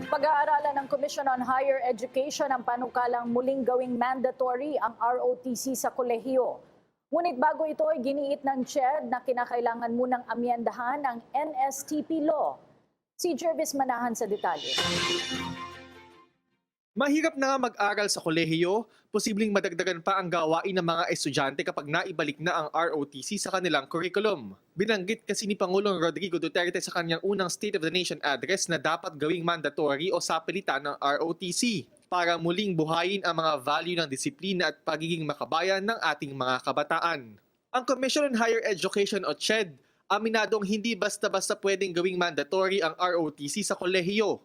Pag-aaralan ng Commission on Higher Education ang panukalang muling gawing mandatory ang ROTC sa kolehiyo. Ngunit bago ito ay giniit ng CHED na kinakailangan munang amyendahan ang NSTP law. Si Jervis Manahan sa detalye. Mahirap na nga mag-aral sa kolehiyo, posibleng madagdagan pa ang gawain ng mga estudyante kapag naibalik na ang ROTC sa kanilang curriculum. Binanggit kasi ni Pangulong Rodrigo Duterte sa kanyang unang State of the Nation address na dapat gawing mandatory o sapilitan ng ROTC para muling buhayin ang mga value ng disiplina at pagiging makabayan ng ating mga kabataan. Ang Commission on Higher Education o CHED, aminadong hindi basta-basta pwedeng gawing mandatory ang ROTC sa kolehiyo.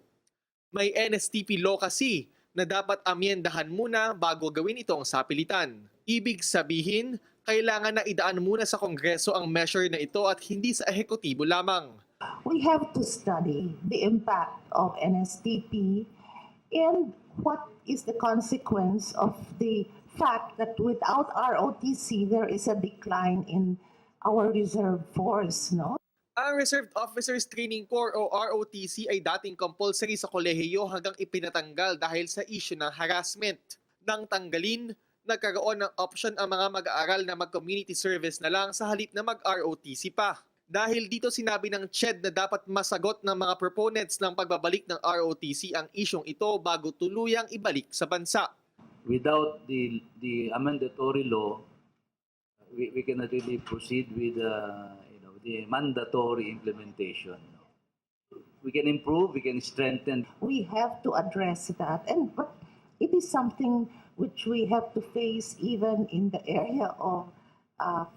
May NSTP law kasi na dapat amyendahan muna bago gawin itong sapilitan. Ibig sabihin, kailangan na idaan muna sa Kongreso ang measure na ito at hindi sa ehekutibo lamang. We have to study the impact of NSTP and what is the consequence of the fact that without ROTC, there is a decline in our reserve force, no? Ang Reserved Officers Training Corps o ROTC ay dating compulsory sa kolehiyo hanggang ipinatanggal dahil sa issue ng harassment. Nang tanggalin, nagkaroon ng option ang mga mag-aaral na mag-community service na lang sa halip na mag-ROTC pa. Dahil dito sinabi ng CHED na dapat masagot ng mga proponents ng pagbabalik ng ROTC ang isyong ito bago tuluyang ibalik sa bansa. Without the mandatory law, we cannot really proceed with the mandatory implementation. We can improve, we can strengthen. We have to address that, but it is something which we have to face even in the area of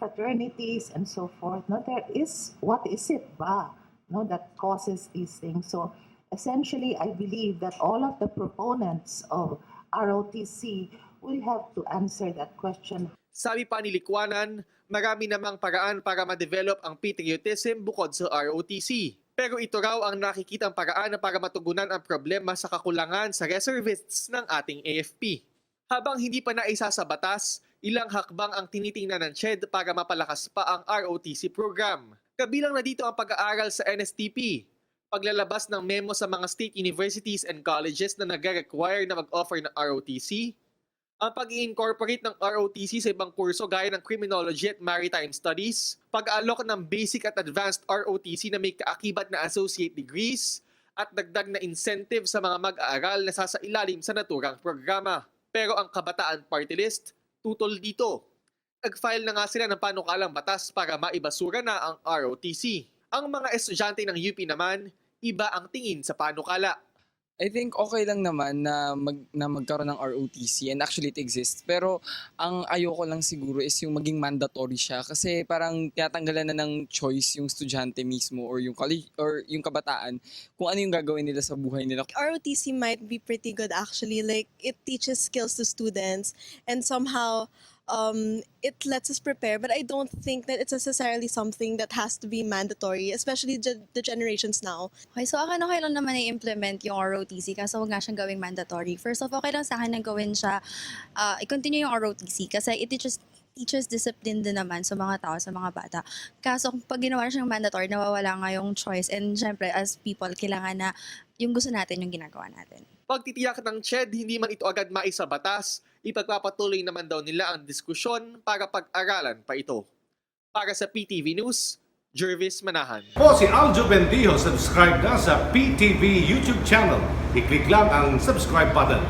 fraternities and so forth. No, there is, what is it ba? No, that causes these things. So essentially, I believe that all of the proponents of ROTC will have to answer that question. Sabi pa ni Likwanan, marami namang paraan para ma-develop ang patriotism bukod sa ROTC. Pero ito raw ang nakikitang paraan para matugunan ang problema sa kakulangan sa reservists ng ating AFP. Habang hindi pa naisa sa batas, ilang hakbang ang tinitingnan ng CHED para mapalakas pa ang ROTC program. Kabilang na dito ang pag-aaral sa NSTP, paglalabas ng memo sa mga state universities and colleges na nag-require na mag-offer ng ROTC, ang pag-i-incorporate ng ROTC sa ibang kurso gaya ng Criminology at Maritime Studies, pag-aalok ng basic at advanced ROTC na may kaakibat na associate degrees, at dagdag na incentive sa mga mag-aaral na sasailalim sa naturang programa. Pero ang Kabataan Party List, tutol dito. Nag-file na nga sila ng panukalang batas para maibasura na ang ROTC. Ang mga estudyante ng UP naman, iba ang tingin sa panukala. I think okay lang naman na magkaroon ng ROTC and actually it exists. Pero ang ayoko lang siguro is yung maging mandatory siya kasi parang tinatanggalan na ng choice yung estudyante mismo or yung college or yung kabataan kung ano yung gagawin nila sa buhay nila. ROTC might be pretty good actually. Like it teaches skills to students and somehow it lets us prepare, but I don't think that it's necessarily something that has to be mandatory, especially the generations now. Okay, so akin okay lang naman i-implement yung ROTC kaso huwag nga siyang gawing mandatory. First off, okay lang sa akin na gawin siya, i-continue yung ROTC kasi it teaches discipline din naman sa mga tao, sa mga bata. Kaso kung pag ginawa siyang mandatory, nawawala nga yung choice and syempre as people, kailangan na yung gusto natin yung ginagawa natin. Pagtitiyak ng CHED, hindi man ito agad maisa batas, ipagpapatuloy naman daw nila ang diskusyon para pag-aralan pa ito. Para sa PTV News, Jervis Manahan. Po si Aljo Bendijo, subscribe na sa PTV YouTube channel. I-click lang ang subscribe button.